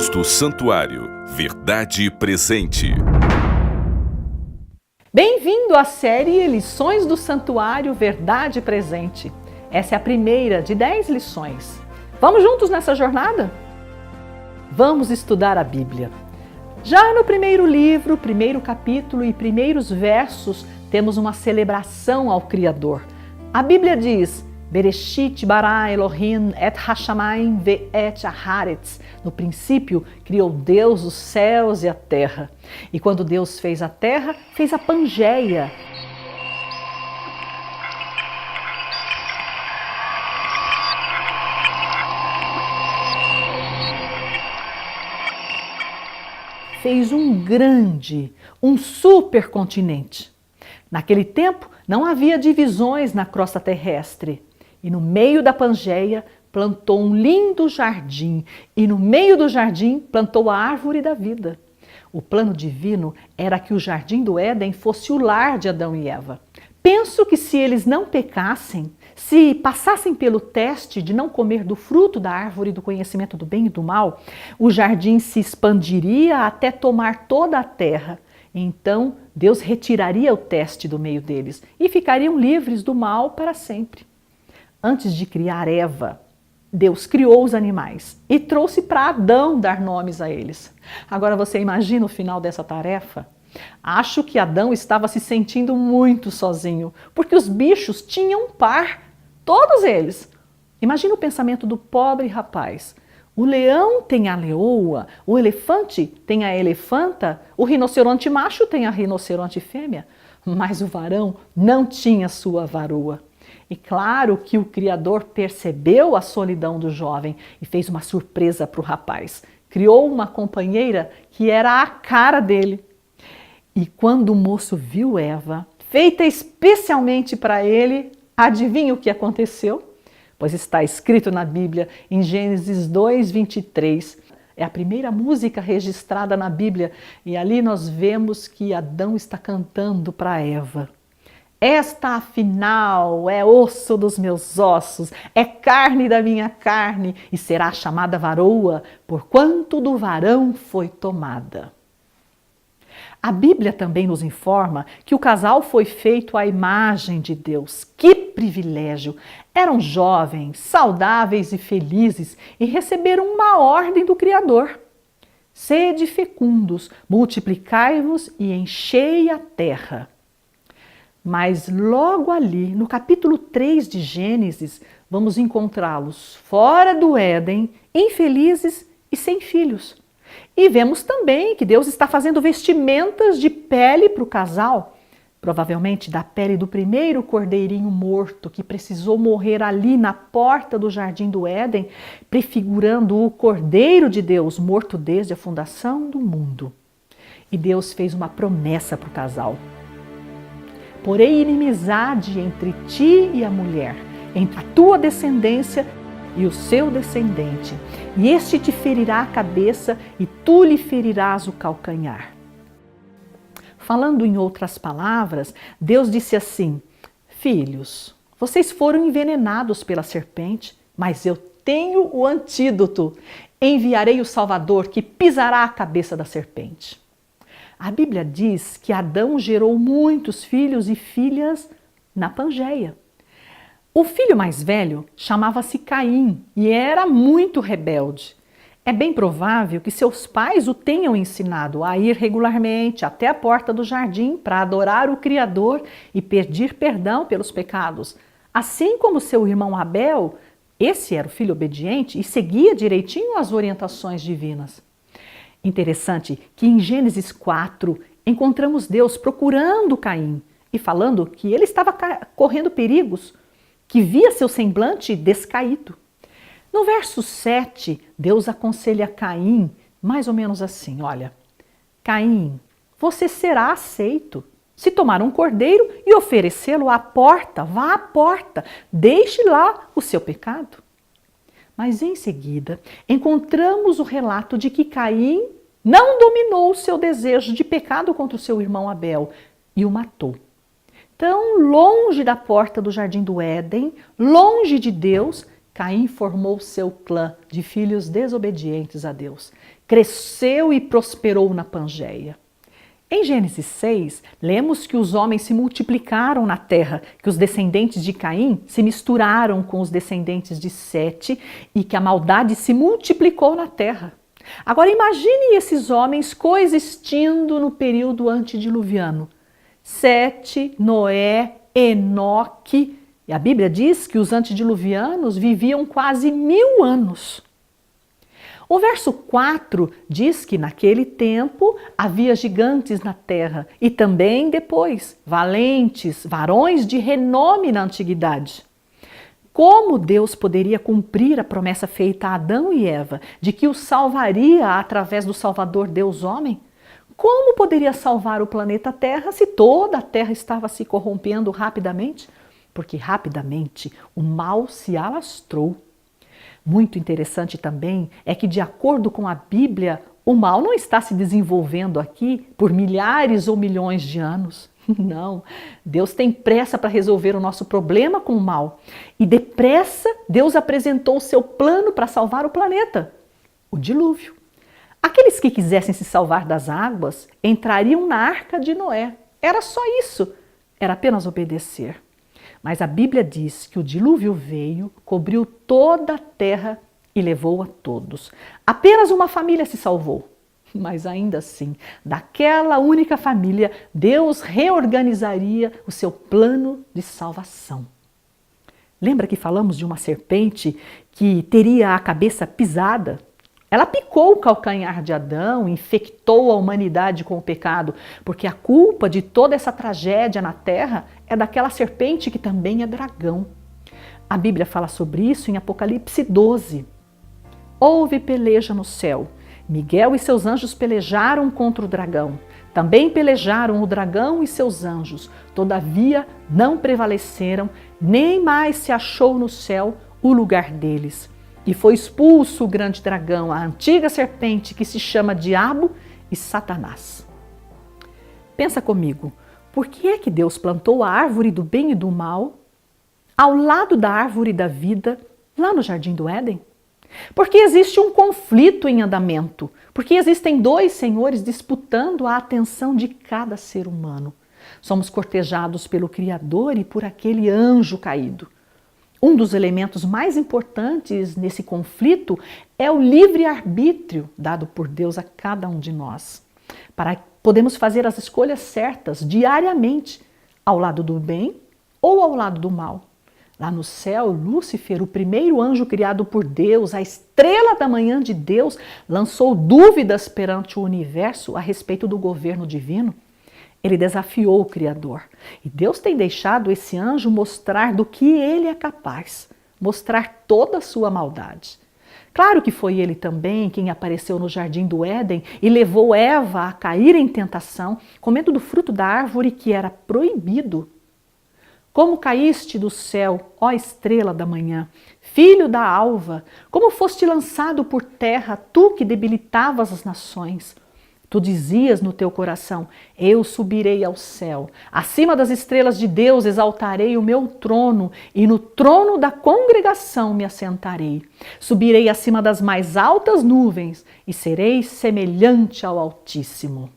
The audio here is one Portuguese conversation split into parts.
Lições do Santuário, Verdade Presente. Bem-vindo à série Lições do Santuário, Verdade Presente. Essa é a primeira de 10 lições. Vamos juntos nessa jornada? Vamos estudar a Bíblia. Já no primeiro livro, primeiro capítulo e primeiros versos, temos uma celebração ao Criador. A Bíblia diz: Bereshit bara Elohim et hashamayim ve'et haaretz. No princípio, criou Deus os céus e a terra. E quando Deus fez a terra, fez a Pangeia. Fez um supercontinente. Naquele tempo, não havia divisões na crosta terrestre. E no meio da Pangeia, plantou um lindo jardim. E no meio do jardim, plantou a árvore da vida. O plano divino era que o jardim do Éden fosse o lar de Adão e Eva. Penso que se eles não pecassem, se passassem pelo teste de não comer do fruto da árvore do conhecimento do bem e do mal, o jardim se expandiria até tomar toda a terra. Então, Deus retiraria o teste do meio deles e ficariam livres do mal para sempre. Antes de criar Eva, Deus criou os animais e trouxe para Adão dar nomes a eles. Agora você imagina o final dessa tarefa? Acho que Adão estava se sentindo muito sozinho, porque os bichos tinham um par, todos eles. Imagina o pensamento do pobre rapaz. O leão tem a leoa, o elefante tem a elefanta, o rinoceronte macho tem a rinoceronte fêmea, mas o varão não tinha sua varoa. E claro que o Criador percebeu a solidão do jovem e fez uma surpresa para o rapaz. Criou uma companheira que era a cara dele. E quando o moço viu Eva, feita especialmente para ele, adivinha o que aconteceu? Pois está escrito na Bíblia, em Gênesis 2:23. É a primeira música registrada na Bíblia e ali nós vemos que Adão está cantando para Eva. Esta, afinal, é osso dos meus ossos, é carne da minha carne, e será chamada varoa, porquanto do varão foi tomada. A Bíblia também nos informa que o casal foi feito à imagem de Deus. Que privilégio! Eram jovens, saudáveis e felizes e receberam uma ordem do Criador. Sede fecundos, multiplicai-vos e enchei a terra. Mas logo ali, no capítulo 3 de Gênesis, vamos encontrá-los fora do Éden, infelizes e sem filhos. E vemos também que Deus está fazendo vestimentas de pele para o casal, provavelmente da pele do primeiro cordeirinho morto que precisou morrer ali na porta do jardim do Éden, prefigurando o Cordeiro de Deus morto desde a fundação do mundo. E Deus fez uma promessa para o casal. Porém, inimizade entre ti e a mulher, entre a tua descendência e o seu descendente, e este te ferirá a cabeça e tu lhe ferirás o calcanhar. Falando em outras palavras, Deus disse assim: filhos, vocês foram envenenados pela serpente, mas eu tenho o antídoto. Enviarei o Salvador que pisará a cabeça da serpente. A Bíblia diz que Adão gerou muitos filhos e filhas na Pangeia. O filho mais velho chamava-se Caim e era muito rebelde. É bem provável que seus pais o tenham ensinado a ir regularmente até a porta do jardim para adorar o Criador e pedir perdão pelos pecados. Assim como seu irmão Abel, esse era o filho obediente e seguia direitinho as orientações divinas. Interessante que em Gênesis 4 encontramos Deus procurando Caim e falando que ele estava correndo perigos, que via seu semblante descaído. No verso 7, Deus aconselha Caim mais ou menos assim: olha, Caim, você será aceito. Se tomar um cordeiro e oferecê-lo à porta, vá à porta, deixe lá o seu pecado. Mas em seguida, encontramos o relato de que Caim não dominou o seu desejo de pecado contra o seu irmão Abel e o matou. Então, longe da porta do jardim do Éden, longe de Deus, Caim formou seu clã de filhos desobedientes a Deus. cresceu e prosperou na Pangeia. Em Gênesis 6, lemos que os homens se multiplicaram na terra, que os descendentes de Caim se misturaram com os descendentes de Sete e que a maldade se multiplicou na terra. Agora imagine esses homens coexistindo no período antediluviano. Sete, Noé, Enoque. E a Bíblia diz que os antediluvianos viviam quase 1000 anos. O verso 4 diz que naquele tempo havia gigantes na terra e também depois, valentes, varões de renome na antiguidade. Como Deus poderia cumprir a promessa feita a Adão e Eva de que os salvaria através do Salvador Deus homem? Como poderia salvar o planeta Terra se toda a Terra estava se corrompendo rapidamente? Porque rapidamente o mal se alastrou. Muito interessante também é que, de acordo com a Bíblia, o mal não está se desenvolvendo aqui por milhares ou milhões de anos. Não, Deus tem pressa para resolver o nosso problema com o mal. E depressa, Deus apresentou o seu plano para salvar o planeta, o dilúvio. Aqueles que quisessem se salvar das águas entrariam na arca de Noé. Era só isso, era apenas obedecer. Mas a Bíblia diz que o dilúvio veio, cobriu toda a terra e levou a todos. Apenas uma família se salvou. Mas ainda assim, daquela única família, Deus reorganizaria o seu plano de salvação. Lembra que falamos de uma serpente que teria a cabeça pisada? Ela picou o calcanhar de Adão, infectou a humanidade com o pecado, porque a culpa de toda essa tragédia na terra é daquela serpente que também é dragão. A Bíblia fala sobre isso em Apocalipse 12. Houve peleja no céu. Miguel e seus anjos pelejaram contra o dragão. Também pelejaram o dragão e seus anjos. Todavia não prevaleceram, nem mais se achou no céu o lugar deles. E foi expulso o grande dragão, a antiga serpente que se chama Diabo e Satanás. Pensa comigo, por que é que Deus plantou a árvore do bem e do mal ao lado da árvore da vida, lá no Jardim do Éden? Porque existe um conflito em andamento, porque existem dois senhores disputando a atenção de cada ser humano. Somos cortejados pelo Criador e por aquele anjo caído. Um dos elementos mais importantes nesse conflito é o livre-arbítrio dado por Deus a cada um de nós, para podermos fazer as escolhas certas diariamente, ao lado do bem ou ao lado do mal. Lá no céu, Lúcifer, o primeiro anjo criado por Deus, a estrela da manhã de Deus, lançou dúvidas perante o universo a respeito do governo divino. Ele desafiou o Criador. E Deus tem deixado esse anjo mostrar do que ele é capaz, mostrar toda a sua maldade. Claro que foi ele também quem apareceu no Jardim do Éden e levou Eva a cair em tentação, comendo do fruto da árvore que era proibido. Como caíste do céu, ó estrela da manhã, filho da alva, como foste lançado por terra, tu que debilitavas as nações. Tu dizias no teu coração, eu subirei ao céu, acima das estrelas de Deus exaltarei o meu trono, e no trono da congregação me assentarei. Subirei acima das mais altas nuvens, e serei semelhante ao Altíssimo.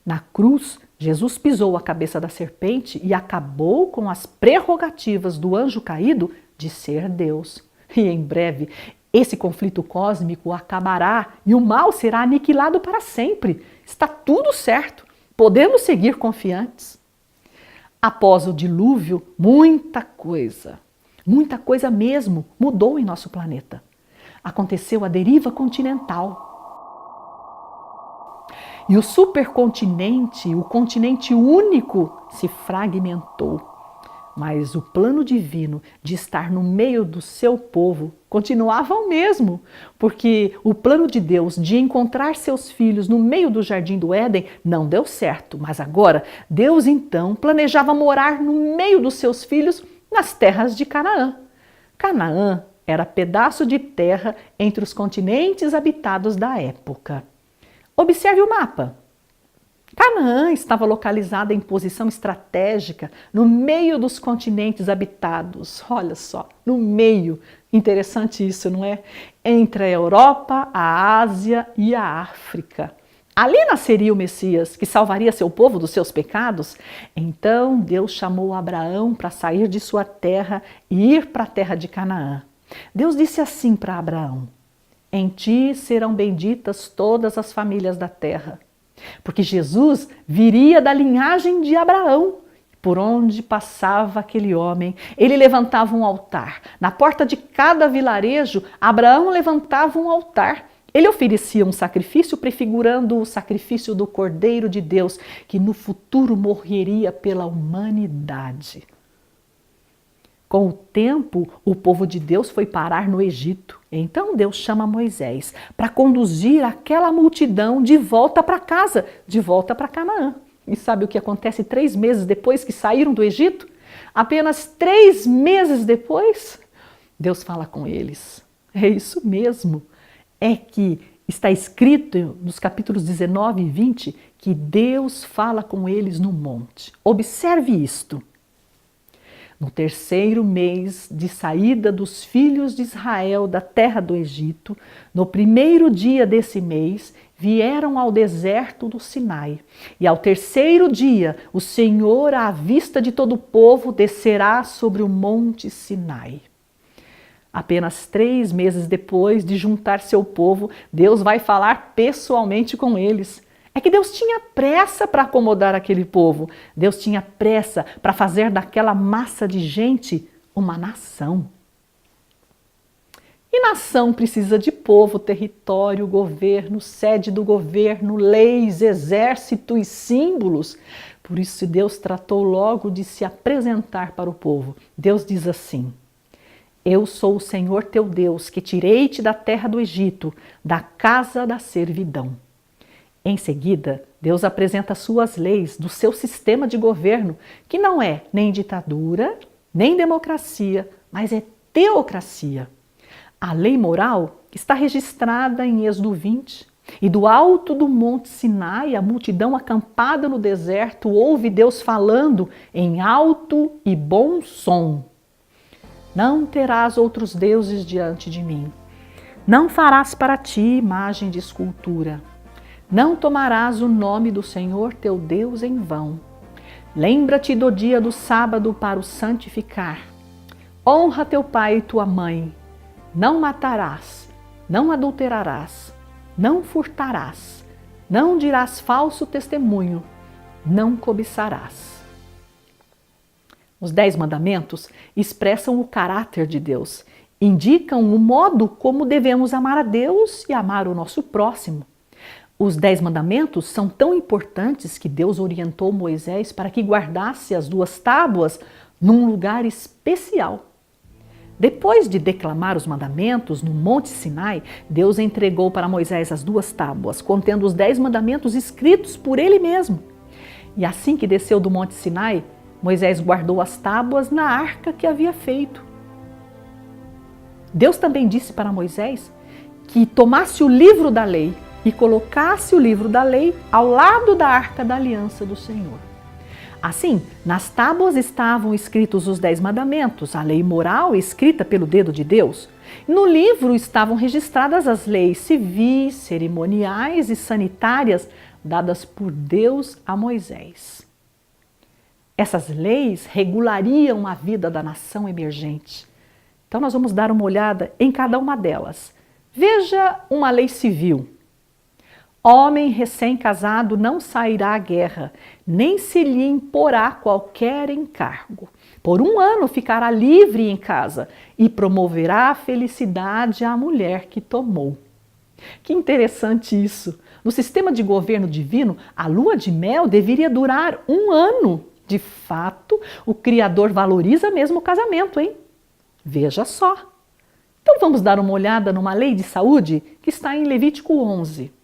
Na cruz, Jesus pisou a cabeça da serpente e acabou com as prerrogativas do anjo caído de ser Deus. E em breve, esse conflito cósmico acabará e o mal será aniquilado para sempre. Está tudo certo. Podemos seguir confiantes. Após o dilúvio, muita coisa mesmo mudou em nosso planeta. Aconteceu a deriva continental. E o supercontinente, o continente único, se fragmentou. Mas o plano divino de estar no meio do seu povo continuava o mesmo, porque o plano de Deus de encontrar seus filhos no meio do Jardim do Éden não deu certo. Mas agora, Deus então planejava morar no meio dos seus filhos nas terras de Canaã. Canaã era pedaço de terra entre os continentes habitados da época. Observe o mapa. Canaã estava localizada em posição estratégica no meio dos continentes habitados. Olha só, no meio. Interessante isso, não é? Entre a Europa, a Ásia e a África. Ali nasceria o Messias, que salvaria seu povo dos seus pecados. Então Deus chamou Abraão para sair de sua terra e ir para a terra de Canaã. Deus disse assim para Abraão: em ti serão benditas todas as famílias da terra. Porque Jesus viria da linhagem de Abraão. Por onde passava aquele homem, ele levantava um altar. Na porta de cada vilarejo, Abraão levantava um altar. Ele oferecia um sacrifício prefigurando o sacrifício do Cordeiro de Deus, que no futuro morreria pela humanidade. Com o tempo, o povo de Deus foi parar no Egito. Então Deus chama Moisés para conduzir aquela multidão de volta para casa, de volta para Canaã. E sabe o que acontece 3 meses depois que saíram do Egito? Apenas 3 meses depois, Deus fala com eles. É isso mesmo. É que está escrito nos capítulos 19 e 20 que Deus fala com eles no monte. Observe isto. No 3º mês de saída dos filhos de Israel da terra do Egito, no 1º dia desse mês, vieram ao deserto do Sinai. E ao 3º dia, o Senhor, à vista de todo o povo, descerá sobre o monte Sinai. Apenas 3 meses depois de juntar seu povo, Deus vai falar pessoalmente com eles. É que Deus tinha pressa para acomodar aquele povo. Deus tinha pressa para fazer daquela massa de gente uma nação. E nação precisa de povo, território, governo, sede do governo, leis, exército e símbolos. Por isso Deus tratou logo de se apresentar para o povo. Deus diz assim: eu sou o Senhor teu Deus, que tirei-te da terra do Egito, da casa da servidão. Em seguida, Deus apresenta suas leis do seu sistema de governo, que não é nem ditadura, nem democracia, mas é teocracia. A lei moral está registrada em Êxodo 20. E do alto do monte Sinai, a multidão acampada no deserto ouve Deus falando em alto e bom som. Não terás outros deuses diante de mim. Não farás para ti imagem de escultura. Não tomarás o nome do Senhor teu Deus em vão. Lembra-te do dia do sábado para o santificar. Honra teu pai e tua mãe. Não matarás, não adulterarás, não furtarás, não dirás falso testemunho, não cobiçarás. Os 10 mandamentos expressam o caráter de Deus, indicam o modo como devemos amar a Deus e amar o nosso próximo. Os 10 mandamentos são tão importantes que Deus orientou Moisés para que guardasse as 2 tábuas num lugar especial. Depois de declamar os mandamentos no Monte Sinai, Deus entregou para Moisés as 2 tábuas, contendo os 10 mandamentos escritos por ele mesmo. E assim que desceu do Monte Sinai, Moisés guardou as tábuas na arca que havia feito. Deus também disse para Moisés que tomasse o livro da lei e colocasse o livro da lei ao lado da arca da aliança do Senhor. Assim, nas tábuas estavam escritos os 10 mandamentos, a lei moral escrita pelo dedo de Deus. No livro estavam registradas as leis civis, cerimoniais e sanitárias dadas por Deus a Moisés. Essas leis regulariam a vida da nação emergente. Então nós vamos dar uma olhada em cada uma delas. Veja uma lei civil. Homem recém-casado não sairá à guerra, nem se lhe imporá qualquer encargo. Por 1 ano ficará livre em casa e promoverá a felicidade à mulher que tomou. Que interessante isso! No sistema de governo divino, a lua de mel deveria durar 1 ano. De fato, o Criador valoriza mesmo o casamento, hein? Veja só! Então vamos dar uma olhada numa lei de saúde que está em Levítico 11.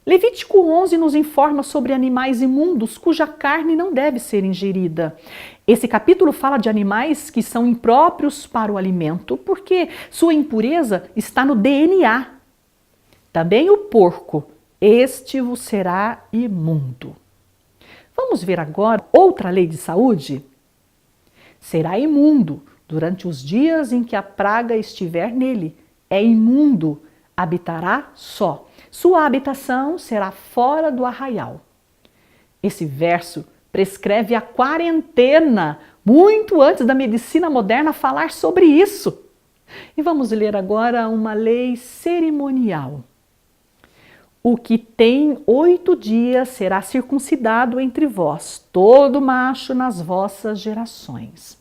Levítico 11 nos informa sobre animais imundos cuja carne não deve ser ingerida. Esse capítulo fala de animais que são impróprios para o alimento porque sua impureza está no DNA. Também o porco este vos será imundo. Vamos ver agora outra lei de saúde? Será imundo durante os dias em que a praga estiver nele. É imundo, habitará só. Sua habitação será fora do arraial. Esse verso prescreve a quarentena, muito antes da medicina moderna falar sobre isso. E vamos ler agora uma lei cerimonial. O que tem 8 dias será circuncidado entre vós, todo macho nas vossas gerações.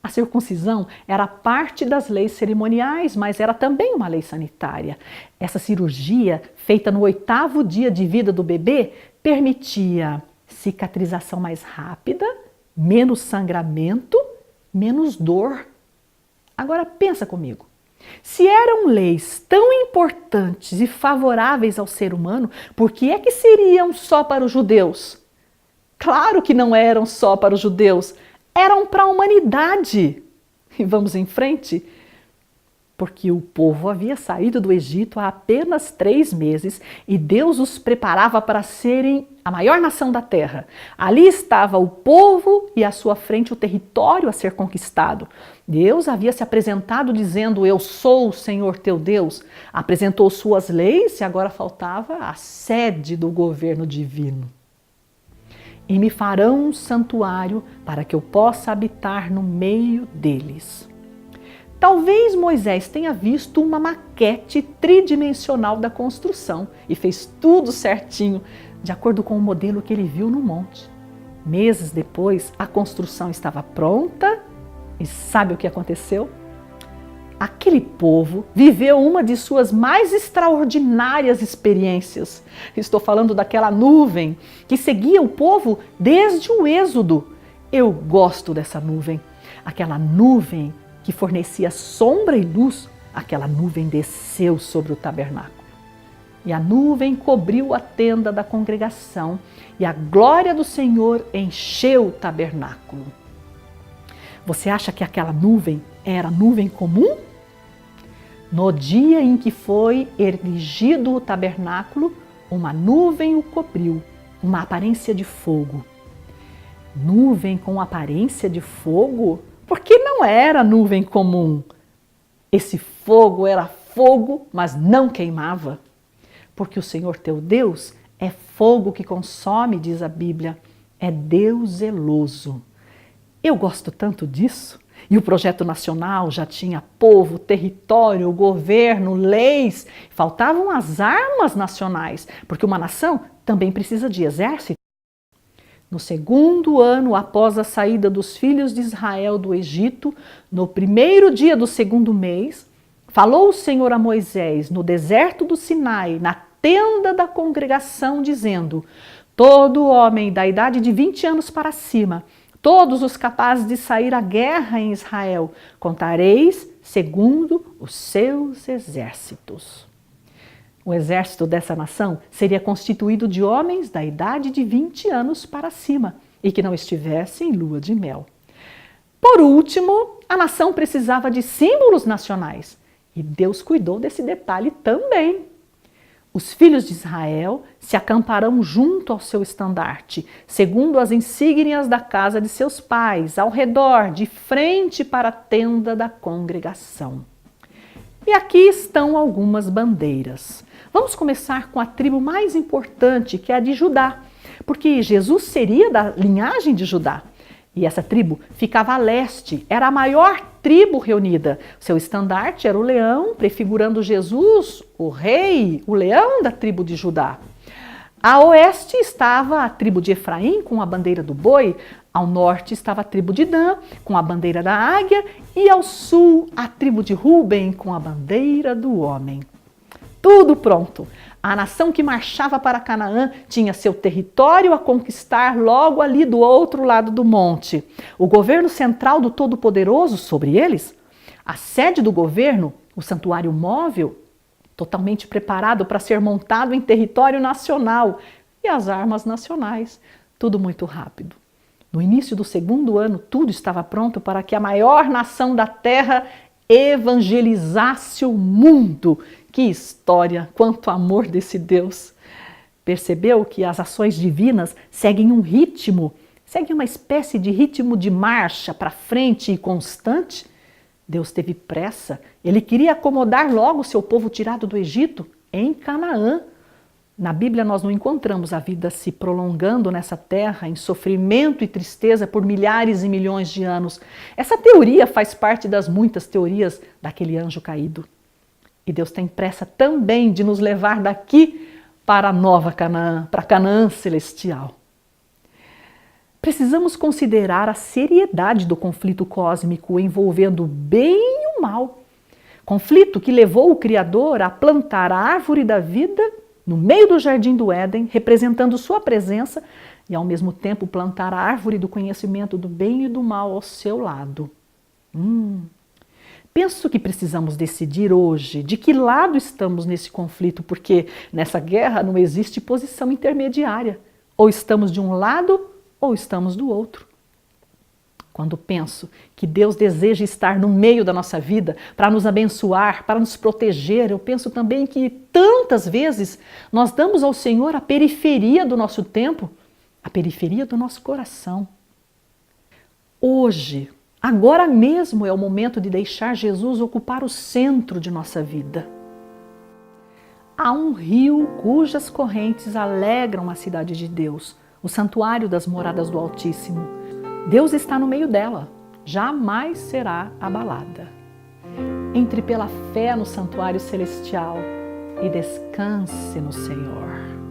A circuncisão era parte das leis cerimoniais, mas era também uma lei sanitária. Essa cirurgia, feita no 8º dia de vida do bebê, permitia cicatrização mais rápida, menos sangramento, menos dor. Agora pensa comigo. Se eram leis tão importantes e favoráveis ao ser humano, por que é que seriam só para os judeus? Claro que não eram só para os judeus, eram para a humanidade. E vamos em frente? Porque o povo havia saído do Egito há apenas 3 meses e Deus os preparava para serem a maior nação da terra. Ali estava o povo e à sua frente o território a ser conquistado. Deus havia se apresentado dizendo: eu sou o Senhor teu Deus. Apresentou suas leis e agora faltava a sede do governo divino. E me farão um santuário para que eu possa habitar no meio deles. Talvez Moisés tenha visto uma maquete tridimensional da construção e fez tudo certinho, de acordo com o modelo que ele viu no monte. Meses depois, a construção estava pronta e sabe o que aconteceu? Aquele povo viveu uma de suas mais extraordinárias experiências. Estou falando daquela nuvem que seguia o povo desde o Êxodo. Eu gosto dessa nuvem. Aquela nuvem que fornecia sombra e luz, aquela nuvem desceu sobre o tabernáculo. E a nuvem cobriu a tenda da congregação e a glória do Senhor encheu o tabernáculo. Você acha que aquela nuvem era nuvem comum? No dia em que foi erigido o tabernáculo, uma nuvem o cobriu, uma aparência de fogo. Nuvem com aparência de fogo? Porque não era nuvem comum. Esse fogo era fogo, mas não queimava. Porque o Senhor teu Deus é fogo que consome, diz a Bíblia. É Deus zeloso. Eu gosto tanto disso. E o projeto nacional já tinha povo, território, governo, leis. Faltavam as armas nacionais, porque uma nação também precisa de exército. No 2º ano após a saída dos filhos de Israel do Egito, no 1º dia do 2º mês, falou o Senhor a Moisés no deserto do Sinai, na tenda da congregação, dizendo: todo homem da idade de 20 anos para cima, todos os capazes de sair à guerra em Israel, contareis segundo os seus exércitos. O exército dessa nação seria constituído de homens da idade de 20 anos para cima e que não estivessem em lua de mel. Por último, a nação precisava de símbolos nacionais e Deus cuidou desse detalhe também. Os filhos de Israel se acamparão junto ao seu estandarte, segundo as insígnias da casa de seus pais, ao redor, de frente para a tenda da congregação. E aqui estão algumas bandeiras. Vamos começar com a tribo mais importante, que é a de Judá, porque Jesus seria da linhagem de Judá. E essa tribo ficava a leste, era a maior tribo reunida. Seu estandarte era o leão, prefigurando Jesus, o rei, o leão da tribo de Judá. A oeste estava a tribo de Efraim, com a bandeira do boi. Ao norte estava a tribo de Dan, com a bandeira da águia. E ao sul, a tribo de Ruben, com a bandeira do homem. Tudo pronto. A nação que marchava para Canaã tinha seu território a conquistar logo ali do outro lado do monte. O governo central do Todo-Poderoso sobre eles, a sede do governo, o santuário móvel, totalmente preparado para ser montado em território nacional, e as armas nacionais, tudo muito rápido. No início do 2º ano, tudo estava pronto para que a maior nação da terra evangelizasse o mundo. Que história, quanto amor desse Deus! Percebeu que as ações divinas seguem um ritmo, seguem uma espécie de ritmo de marcha para frente e constante? Deus teve pressa, ele queria acomodar logo o seu povo tirado do Egito, em Canaã. Na Bíblia nós não encontramos a vida se prolongando nessa terra em sofrimento e tristeza por milhares e milhões de anos. Essa teoria faz parte das muitas teorias daquele anjo caído. E Deus tem pressa também de nos levar daqui para a nova Canaã, para Canaã celestial. Precisamos considerar a seriedade do conflito cósmico envolvendo o bem e o mal. Conflito que levou o Criador a plantar a árvore da vida no meio do jardim do Éden, representando sua presença, e ao mesmo tempo plantar a árvore do conhecimento do bem e do mal ao seu lado. Penso que precisamos decidir hoje de que lado estamos nesse conflito, porque nessa guerra não existe posição intermediária. Ou estamos de um lado ou estamos do outro. Quando penso que Deus deseja estar no meio da nossa vida para nos abençoar, para nos proteger, eu penso também que tantas vezes nós damos ao Senhor a periferia do nosso tempo, a periferia do nosso coração. Hoje, agora mesmo é o momento de deixar Jesus ocupar o centro de nossa vida. Há um rio cujas correntes alegram a cidade de Deus, o santuário das moradas do Altíssimo. Deus está no meio dela, jamais será abalada. Entre pela fé no santuário celestial e descanse no Senhor.